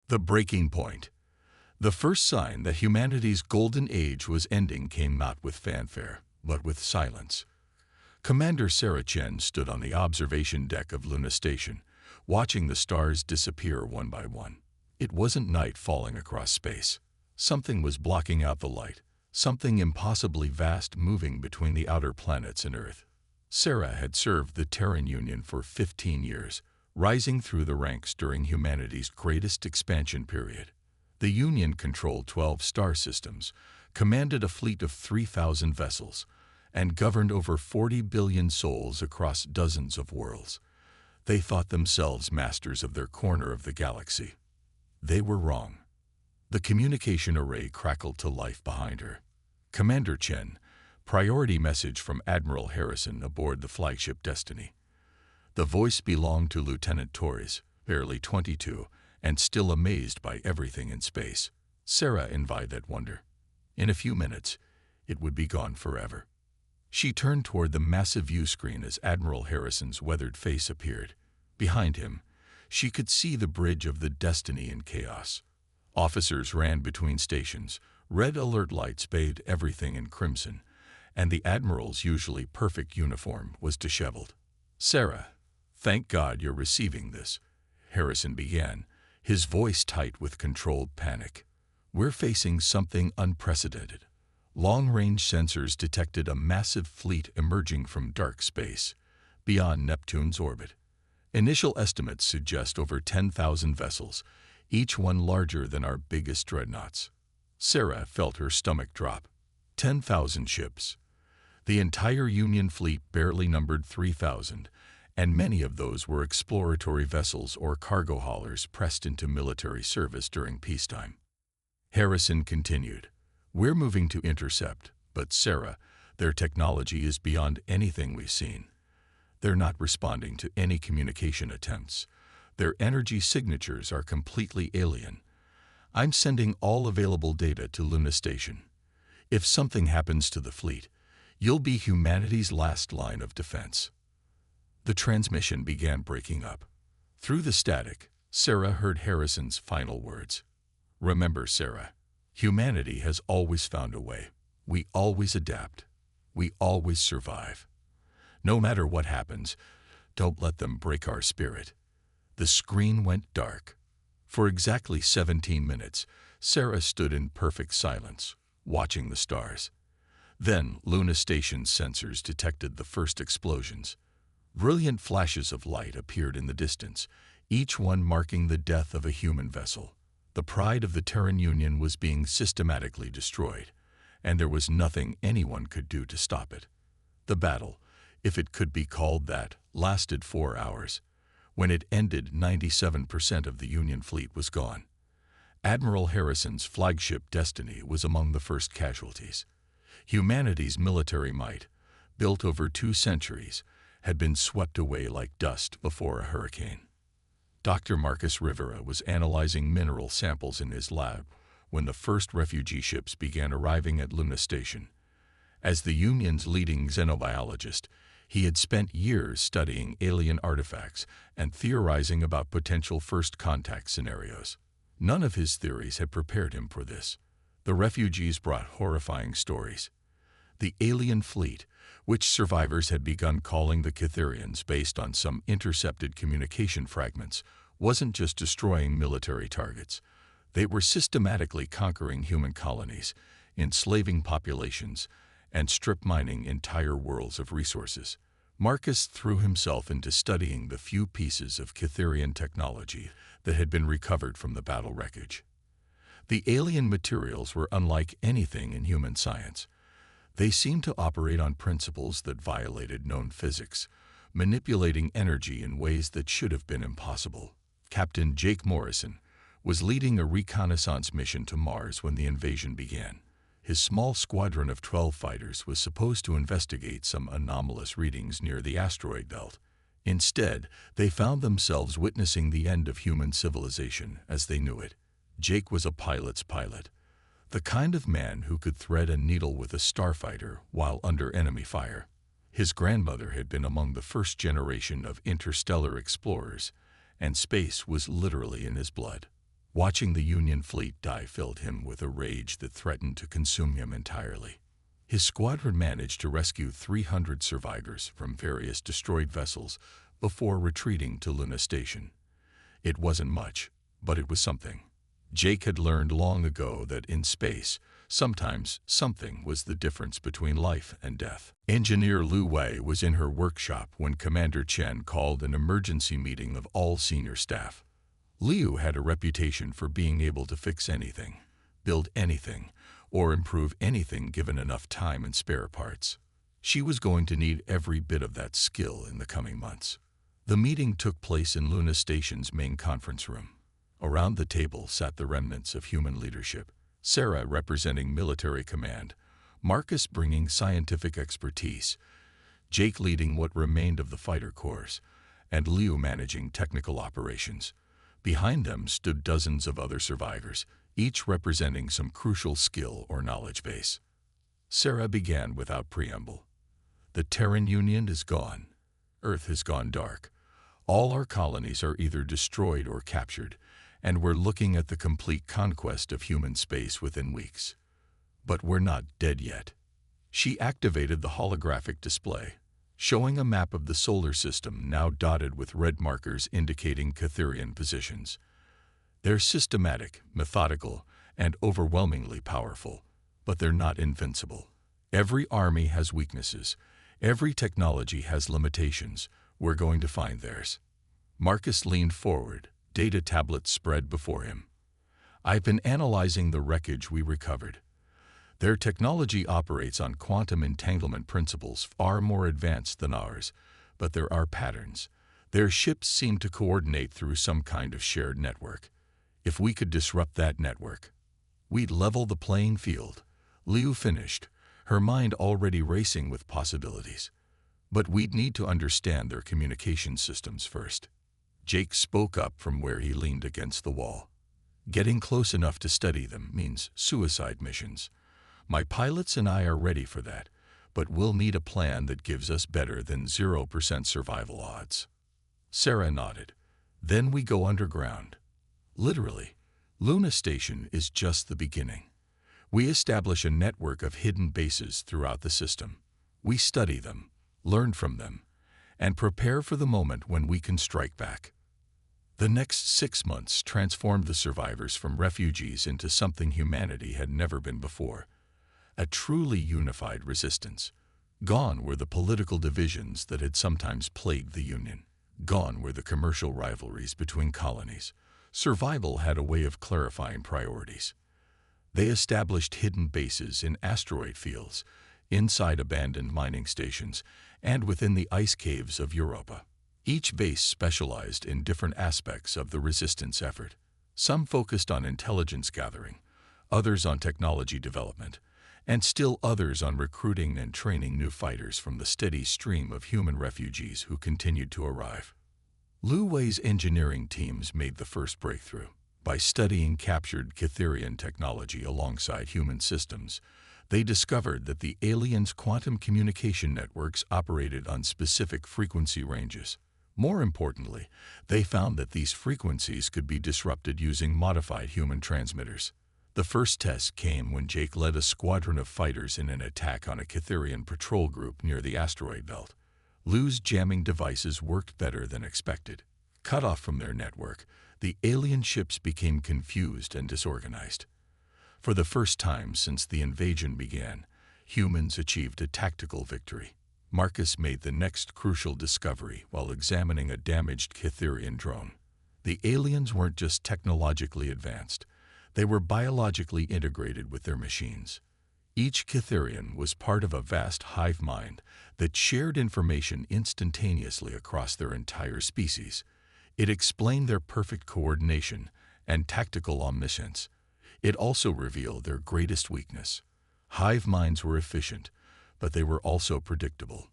The breaking point. The first sign that humanity's golden age was ending came not with fanfare, but with silence. Commander Sarah Chen stood on the observation deck of Luna Station, watching the stars disappear one by one. It wasn't night falling across space. Something was blocking out the light, something impossibly vast moving between the outer planets and Earth. Sarah had served the Terran Union for 15 years, rising through the ranks during humanity's greatest expansion period. The Union controlled 12 star systems, commanded a fleet of 3,000 vessels, and governed over 40 billion souls across dozens of worlds. They thought themselves masters of their corner of the galaxy. They were wrong. The communication array crackled to life behind her. Commander Chen, priority message from Admiral Harrison aboard the flagship Destiny. The voice belonged to Lieutenant Torres, barely 22, and still amazed by everything in space. Sarah envied that wonder. In a few minutes, it would be gone forever. She turned toward the massive view screen as Admiral Harrison's weathered face appeared. Behind him, she could see the bridge of the Destiny in chaos. Officers ran between stations, red alert lights bathed everything in crimson, and the Admiral's usually perfect uniform was disheveled. "Sarah, thank God you're receiving this," Harrison began, his voice tight with controlled panic. "We're facing something unprecedented. Long-range sensors detected a massive fleet emerging from dark space, beyond Neptune's orbit. Initial estimates suggest over 10,000 vessels, each one larger than our biggest dreadnoughts." Sarah felt her stomach drop. 10,000 ships. The entire Union fleet barely numbered 3,000, and many of those were exploratory vessels or cargo haulers pressed into military service during peacetime. Harrison continued, "We're moving to intercept, but Sarah, their technology is beyond anything we've seen. They're not responding to any communication attempts. Their energy signatures are completely alien. I'm sending all available data to Luna Station. If something happens to the fleet, you'll be humanity's last line of defense." The transmission began breaking up. Through the static, Sarah heard Harrison's final words. "Remember, Sarah, humanity has always found a way. We always adapt. We always survive. No matter what happens, don't let them break our spirit." The screen went dark. For exactly 17 minutes, Sarah stood in perfect silence, watching the stars. Then Luna Station's sensors detected the first explosions. Brilliant flashes of light appeared in the distance, each one marking the death of a human vessel. The pride of the Terran Union was being systematically destroyed, and there was nothing anyone could do to stop it. The battle, if it could be called that, lasted 4 hours. When it ended, 97% of the Union fleet was gone. Admiral Harrison's flagship Destiny was among the first casualties. Humanity's military might, built over 2 centuries, had been swept away like dust before a hurricane. Dr. Marcus Rivera was analyzing mineral samples in his lab when the first refugee ships began arriving at Luna Station. As the Union's leading xenobiologist, he had spent years studying alien artifacts and theorizing about potential first contact scenarios. None of his theories had prepared him for this. The refugees brought horrifying stories. The alien fleet, which survivors had begun calling the Cytherians based on some intercepted communication fragments, wasn't just destroying military targets. They were systematically conquering human colonies, enslaving populations, and strip mining entire worlds of resources. Marcus threw himself into studying the few pieces of Cytherian technology that had been recovered from the battle wreckage. The alien materials were unlike anything in human science. They seemed to operate on principles that violated known physics, manipulating energy in ways that should have been impossible. Captain Jake Morrison was leading a reconnaissance mission to Mars when the invasion began. His small squadron of 12 fighters was supposed to investigate some anomalous readings near the asteroid belt. Instead, they found themselves witnessing the end of human civilization as they knew it. Jake was a pilot's pilot, the kind of man who could thread a needle with a starfighter while under enemy fire. His grandmother had been among the first generation of interstellar explorers, and space was literally in his blood. Watching the Union fleet die filled him with a rage that threatened to consume him entirely. His squadron managed to rescue 300 survivors from various destroyed vessels before retreating to Luna Station. It wasn't much, but it was something. Jake had learned long ago that in space, sometimes something was the difference between life and death. Engineer Lu Wei was in her workshop when Commander Chen called an emergency meeting of all senior staff. Liu had a reputation for being able to fix anything, build anything, or improve anything given enough time and spare parts. She was going to need every bit of that skill in the coming months. The meeting took place in Luna Station's main conference room. Around the table sat the remnants of human leadership, Sarah representing military command, Marcus bringing scientific expertise, Jake leading what remained of the fighter corps, and Liu managing technical operations. Behind them stood dozens of other survivors, each representing some crucial skill or knowledge base. Sarah began without preamble. The Terran Union is gone. Earth has gone dark. All our colonies are either destroyed or captured, and we're looking at the complete conquest of human space within weeks. But we're not dead yet. She activated the holographic display, showing a map of the solar system now dotted with red markers indicating Catherian positions. They're systematic, methodical, and overwhelmingly powerful, but they're not invincible. Every army has weaknesses. Every technology has limitations. We're going to find theirs. Marcus leaned forward, data tablets spread before him. I've been analyzing the wreckage we recovered. Their technology operates on quantum entanglement principles far more advanced than ours, but there are patterns. Their ships seem to coordinate through some kind of shared network. If we could disrupt that network, we'd level the playing field. Liu finished, her mind already racing with possibilities. But we'd need to understand their communication systems first. Jake spoke up from where he leaned against the wall. Getting close enough to study them means suicide missions. My pilots and I are ready for that, but we'll need a plan that gives us better than 0% survival odds. Sarah nodded. Then we go underground. Literally, Luna Station is just the beginning. We establish a network of hidden bases throughout the system. We study them, learn from them, and prepare for the moment when we can strike back. The next 6 months transformed the survivors from refugees into something humanity had never been before. A truly unified resistance. Gone were the political divisions that had sometimes plagued the Union. Gone were the commercial rivalries between colonies. Survival had a way of clarifying priorities. They established hidden bases in asteroid fields, inside abandoned mining stations, and within the ice caves of Europa. Each base specialized in different aspects of the resistance effort. Some focused on intelligence gathering, others on technology development, and still others on recruiting and training new fighters from the steady stream of human refugees who continued to arrive. Lu Wei's engineering teams made the first breakthrough. By studying captured Catherian technology alongside human systems, they discovered that the aliens' quantum communication networks operated on specific frequency ranges. More importantly, they found that these frequencies could be disrupted using modified human transmitters. The first test came when Jake led a squadron of fighters in an attack on a Catherian patrol group near the asteroid belt. Lu's jamming devices worked better than expected. Cut off from their network, the alien ships became confused and disorganized. For the first time since the invasion began, humans achieved a tactical victory. Marcus made the next crucial discovery while examining a damaged Catherian drone. The aliens weren't just technologically advanced, they were biologically integrated with their machines. Each Catherian was part of a vast hive mind that shared information instantaneously across their entire species. It explained their perfect coordination and tactical omniscience. It also revealed their greatest weakness. Hive minds were efficient, but they were also predictable.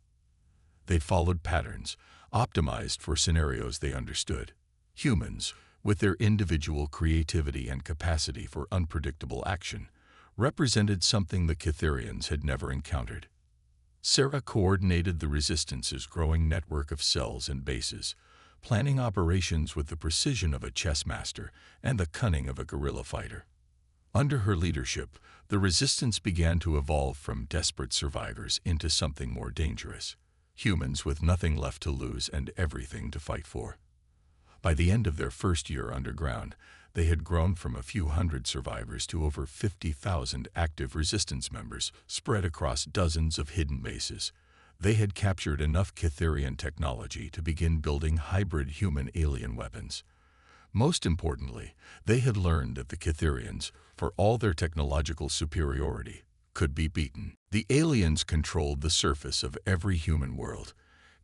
They followed patterns, optimized for scenarios they understood. Humans, with their individual creativity and capacity for unpredictable action, represented something the Catherians had never encountered. Sarah coordinated the Resistance's growing network of cells and bases, planning operations with the precision of a chess master and the cunning of a guerrilla fighter. Under her leadership, the resistance began to evolve from desperate survivors into something more dangerous, humans with nothing left to lose and everything to fight for. By the end of their first year underground, they had grown from a few hundred survivors to over 50,000 active resistance members spread across dozens of hidden bases. They had captured enough Cytherian technology to begin building hybrid human-alien weapons. Most importantly, they had learned that the Cytherians, for all their technological superiority, could be beaten. The aliens controlled the surface of every human world,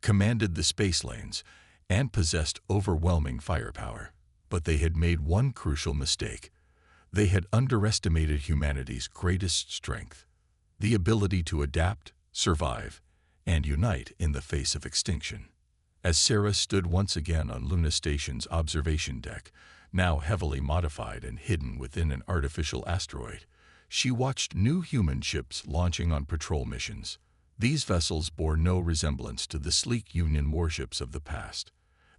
commanded the space lanes, and possessed overwhelming firepower. But they had made one crucial mistake. They had underestimated humanity's greatest strength, the ability to adapt, survive, and unite in the face of extinction. As Sarah stood once again on Luna Station's observation deck, now heavily modified and hidden within an artificial asteroid, she watched new human ships launching on patrol missions. These vessels bore no resemblance to the sleek Union warships of the past.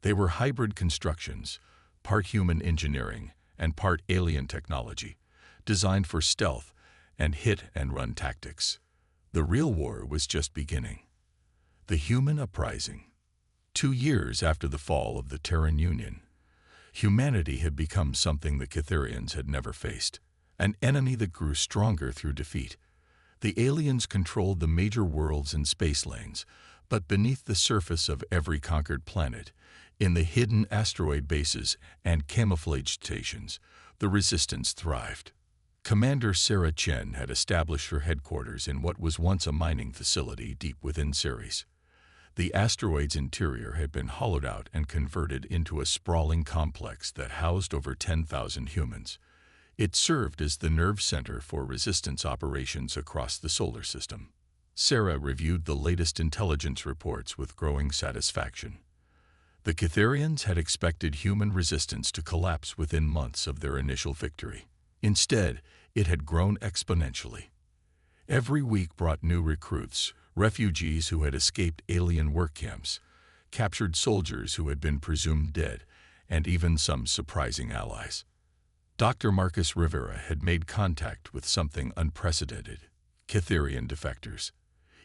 They were hybrid constructions, part human engineering and part alien technology, designed for stealth and hit-and-run tactics. The real war was just beginning. The human uprising. 2 years after the fall of the Terran Union, humanity had become something the Cytherians had never faced, an enemy that grew stronger through defeat. The aliens controlled the major worlds and space lanes, but beneath the surface of every conquered planet, in the hidden asteroid bases and camouflaged stations, the resistance thrived. Commander Sarah Chen had established her headquarters in what was once a mining facility deep within Ceres. The asteroid's interior had been hollowed out and converted into a sprawling complex that housed over 10,000 humans. It served as the nerve center for resistance operations across the solar system. Sarah reviewed the latest intelligence reports with growing satisfaction. The Cytherians had expected human resistance to collapse within months of their initial victory. Instead, it had grown exponentially. Every week brought new recruits, refugees who had escaped alien work camps, captured soldiers who had been presumed dead, and even some surprising allies. Dr. Marcus Rivera had made contact with something unprecedented: Cytherian defectors.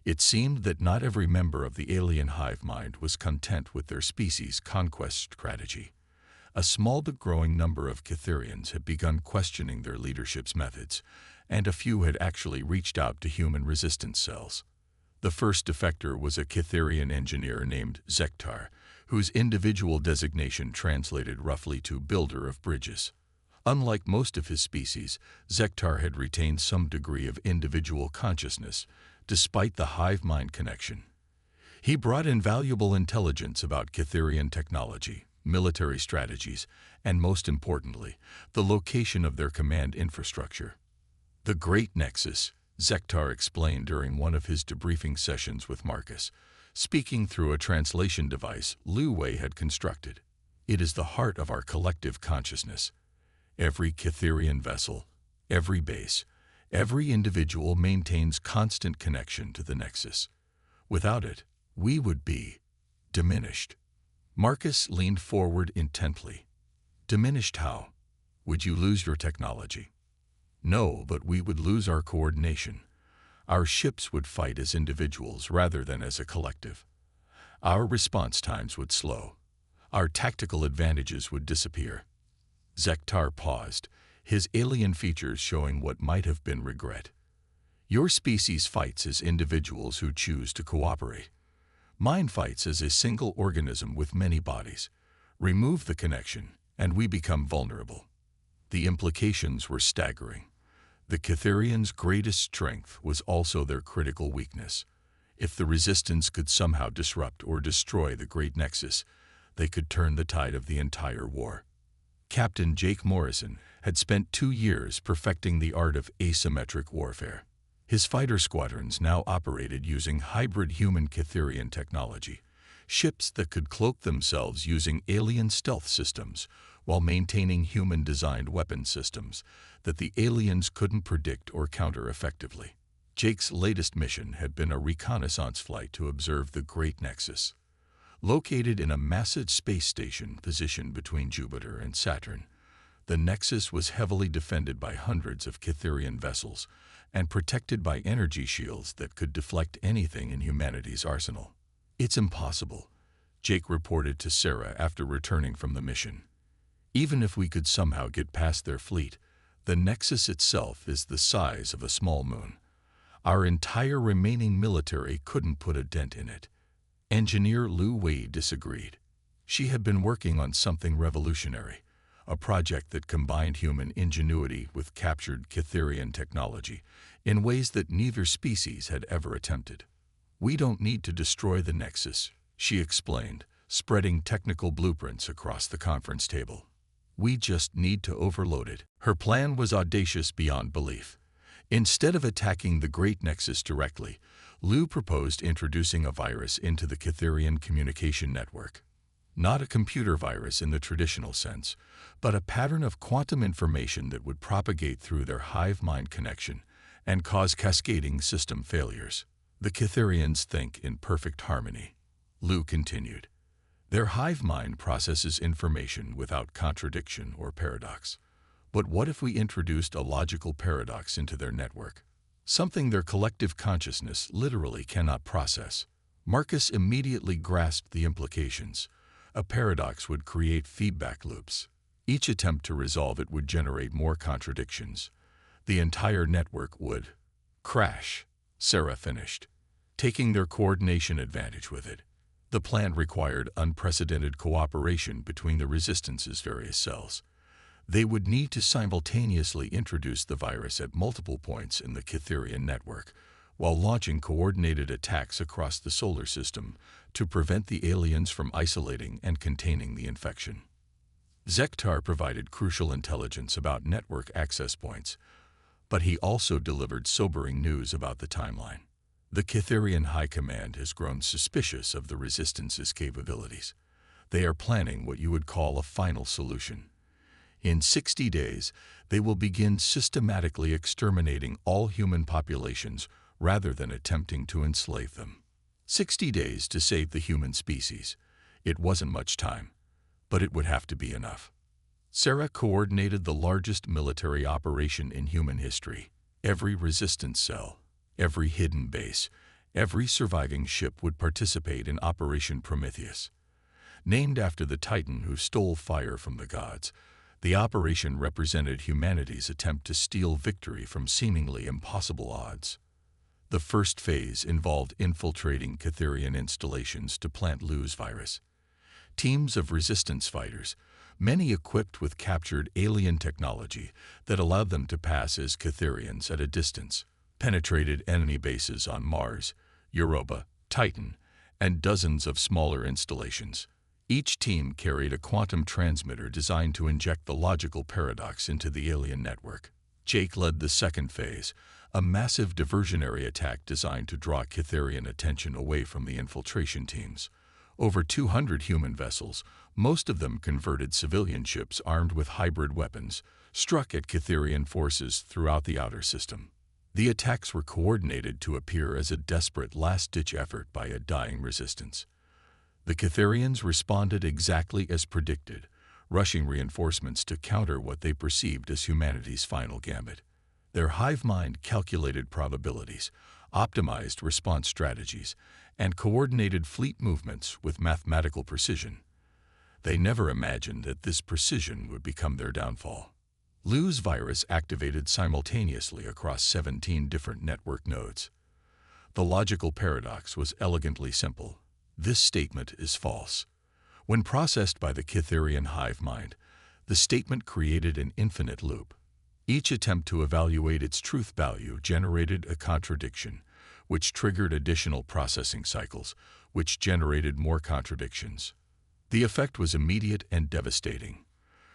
It seemed that not every member of the alien hive mind was content with their species' conquest strategy. A small but growing number of Cytherians had begun questioning their leadership's methods, and a few had actually reached out to human resistance cells. The first defector was a Cytherian engineer named Zektar, whose individual designation translated roughly to builder of bridges. Unlike most of his species, Zektar had retained some degree of individual consciousness, despite the hive-mind connection. He brought invaluable intelligence about Cytherian technology, military strategies, and most importantly, the location of their command infrastructure. The Great Nexus, Zektar explained during one of his debriefing sessions with Marcus, speaking through a translation device Liu Wei had constructed. It is the heart of our collective consciousness. Every Cytherian vessel, every base, every individual maintains constant connection to the Nexus. Without it, we would be diminished. Marcus leaned forward intently. Diminished how? Would you lose your technology? No, but we would lose our coordination. Our ships would fight as individuals rather than as a collective. Our response times would slow. Our tactical advantages would disappear. Zektar paused, his alien features showing what might have been regret. Your species fights as individuals who choose to cooperate. Mine fights as a single organism with many bodies. Remove the connection, and we become vulnerable. The implications were staggering. The Cytherians' greatest strength was also their critical weakness. If the resistance could somehow disrupt or destroy the Great Nexus, they could turn the tide of the entire war. Captain Jake Morrison had spent 2 years perfecting the art of asymmetric warfare. His fighter squadrons now operated using hybrid human Cytherian technology, ships that could cloak themselves using alien stealth systems while maintaining human-designed weapon systems that the aliens couldn't predict or counter effectively. Jake's latest mission had been a reconnaissance flight to observe the Great Nexus. Located in a massive space station positioned between Jupiter and Saturn, the Nexus was heavily defended by hundreds of Cytherian vessels and protected by energy shields that could deflect anything in humanity's arsenal. "It's impossible," Jake reported to Sarah after returning from the mission. "Even if we could somehow get past their fleet, the Nexus itself is the size of a small moon. Our entire remaining military couldn't put a dent in it." Engineer Lu Wei disagreed. She had been working on something revolutionary, a project that combined human ingenuity with captured Cytherian technology in ways that neither species had ever attempted. "We don't need to destroy the Nexus," she explained, spreading technical blueprints across the conference table. "We just need to overload it." Her plan was audacious beyond belief. Instead of attacking the Great Nexus directly, Lu proposed introducing a virus into the Cytherian communication network. Not a computer virus in the traditional sense, but a pattern of quantum information that would propagate through their hive mind connection and cause cascading system failures. "The Cytherians think in perfect harmony," Lu continued. "Their hive mind processes information without contradiction or paradox. But what if we introduced a logical paradox into their network? Something their collective consciousness literally cannot process." Marcus immediately grasped the implications. A paradox would create feedback loops. Each attempt to resolve it would generate more contradictions. The entire network would crash, Sarah finished, taking their coordination advantage with it. The plan required unprecedented cooperation between the Resistance's various cells. They would need to simultaneously introduce the virus at multiple points in the Cytherian network, while launching coordinated attacks across the solar system to prevent the aliens from isolating and containing the infection. Zektar provided crucial intelligence about network access points, but he also delivered sobering news about the timeline. The Cytherian High Command has grown suspicious of the Resistance's capabilities. They are planning what you would call a final solution. In 60 days, they will begin systematically exterminating all human populations rather than attempting to enslave them. 60 days to save the human species. It wasn't much time, but it would have to be enough. Sarah coordinated the largest military operation in human history. Every resistance cell, every hidden base, every surviving ship would participate in Operation Prometheus. Named after the Titan who stole fire from the gods, the operation represented humanity's attempt to steal victory from seemingly impossible odds. The first phase involved infiltrating Cytherian installations to plant Lu's virus. Teams of resistance fighters, many equipped with captured alien technology that allowed them to pass as Cytherians at a distance, penetrated enemy bases on Mars, Europa, Titan, and dozens of smaller installations. Each team carried a quantum transmitter designed to inject the logical paradox into the alien network. Jake led the second phase, a massive diversionary attack designed to draw Cytherian attention away from the infiltration teams. Over 200 human vessels, most of them converted civilian ships armed with hybrid weapons, struck at Cytherian forces throughout the outer system. The attacks were coordinated to appear as a desperate last-ditch effort by a dying resistance. The Cytherians responded exactly as predicted, rushing reinforcements to counter what they perceived as humanity's final gambit. Their hive mind calculated probabilities, optimized response strategies, and coordinated fleet movements with mathematical precision. They never imagined that this precision would become their downfall. Lu's virus activated simultaneously across 17 different network nodes. The logical paradox was elegantly simple. This statement is false. When processed by the Cytherian hive mind, the statement created an infinite loop. Each attempt to evaluate its truth value generated a contradiction, which triggered additional processing cycles, which generated more contradictions. The effect was immediate and devastating.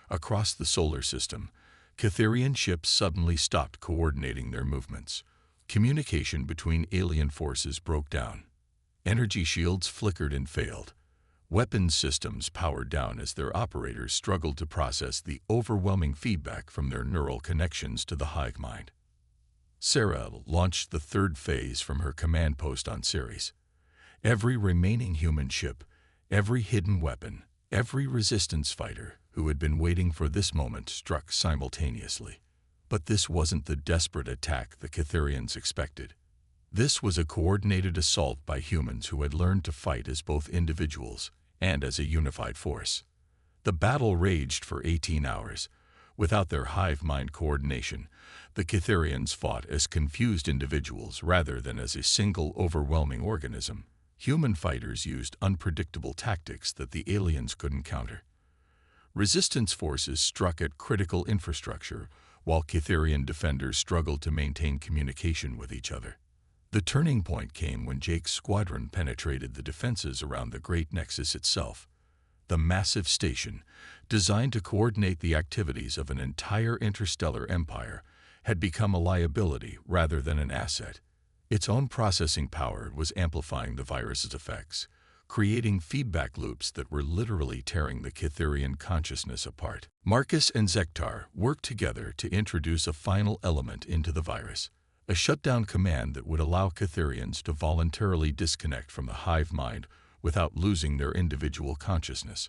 Across the solar system, Cytherian ships suddenly stopped coordinating their movements. Communication between alien forces broke down. Energy shields flickered and failed. Weapons systems powered down as their operators struggled to process the overwhelming feedback from their neural connections to the hive mind. Sarah launched the third phase from her command post on Ceres. Every remaining human ship, Every hidden weapon, every resistance fighter who had been waiting for this moment struck simultaneously. But this wasn't the desperate attack the Catherians expected. This was a coordinated assault by humans who had learned to fight as both individuals and as a unified force. The battle raged for 18 hours. Without their hive mind coordination, the Catherians fought as confused individuals rather than as a single overwhelming organism. Human fighters used unpredictable tactics that the aliens couldn't counter. Resistance forces struck at critical infrastructure, while Catherian defenders struggled to maintain communication with each other. The turning point came when Jake's squadron penetrated the defenses around the Great Nexus itself. The massive station, designed to coordinate the activities of an entire interstellar empire, had become a liability rather than an asset. Its own processing power was amplifying the virus's effects, creating feedback loops that were literally tearing the Catherian consciousness apart. Marcus and Zektar worked together to introduce a final element into the virus, a shutdown command that would allow Catherians to voluntarily disconnect from the hive mind without losing their individual consciousness.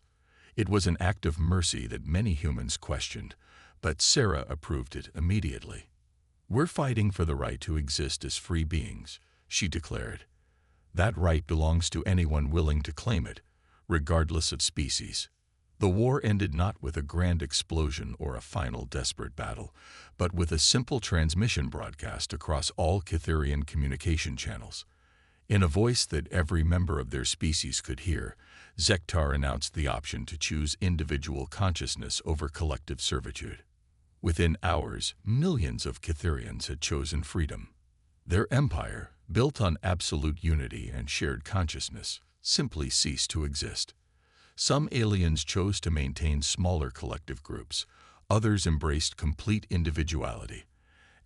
It was an act of mercy that many humans questioned, but Sarah approved it immediately. "We're fighting for the right to exist as free beings," she declared. "That right belongs to anyone willing to claim it, regardless of species." The war ended not with a grand explosion or a final desperate battle, but with a simple transmission broadcast across all Catherian communication channels. In a voice that every member of their species could hear, Zektar announced the option to choose individual consciousness over collective servitude. Within hours, millions of Catherians had chosen freedom. Their empire, built on absolute unity and shared consciousness, simply ceased to exist. Some aliens chose to maintain smaller collective groups, others embraced complete individuality,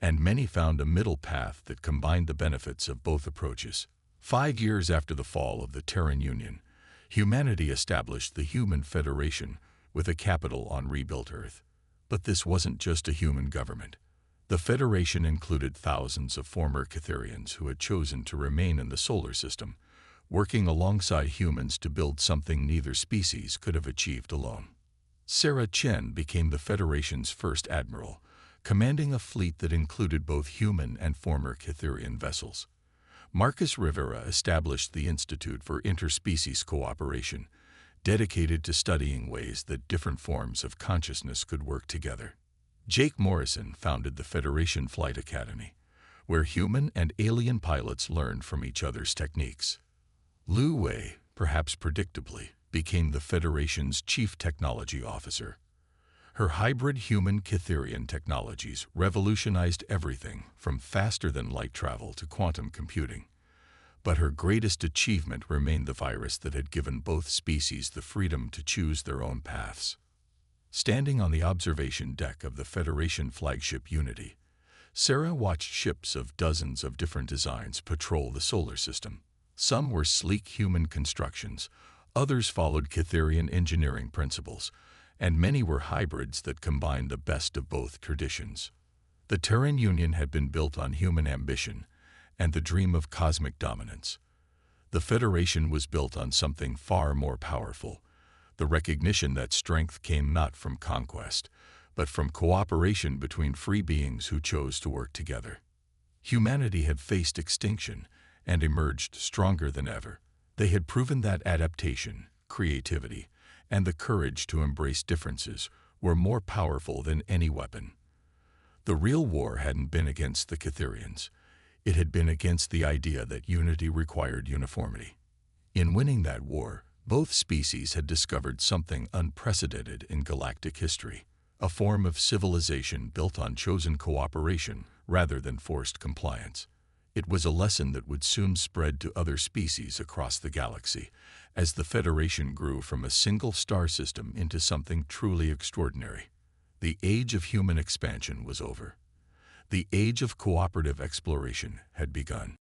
and many found a middle path that combined the benefits of both approaches. 5 years after the fall of the Terran Union, humanity established the Human Federation with a capital on rebuilt Earth. But this wasn't just a human government. The Federation included thousands of former Catherians who had chosen to remain in the solar system, working alongside humans to build something neither species could have achieved alone. Sarah Chen became the Federation's first admiral, commanding a fleet that included both human and former Catherian vessels. Marcus Rivera established the Institute for Interspecies Cooperation, dedicated to studying ways that different forms of consciousness could work together. Jake Morrison founded the Federation Flight Academy, where human and alien pilots learned from each other's techniques. Lu Wei, perhaps predictably, became the Federation's chief technology officer. Her hybrid human-Catherian technologies revolutionized everything from faster-than-light travel to quantum computing. But her greatest achievement remained the virus that had given both species the freedom to choose their own paths. Standing on the observation deck of the Federation flagship Unity, Sarah watched ships of dozens of different designs patrol the solar system. Some were sleek human constructions, others followed Catherian engineering principles, and many were hybrids that combined the best of both traditions. The Terran Union had been built on human ambition and the dream of cosmic dominance. The Federation was built on something far more powerful, the recognition that strength came not from conquest, but from cooperation between free beings who chose to work together. Humanity had faced extinction and emerged stronger than ever. They had proven that adaptation, creativity, and the courage to embrace differences were more powerful than any weapon. The real war hadn't been against the Catherians. It had been against the idea that unity required uniformity. In winning that war, both species had discovered something unprecedented in galactic history, a form of civilization built on chosen cooperation rather than forced compliance. It was a lesson that would soon spread to other species across the galaxy, as the Federation grew from a single star system into something truly extraordinary. The age of human expansion was over. The age of cooperative exploration had begun.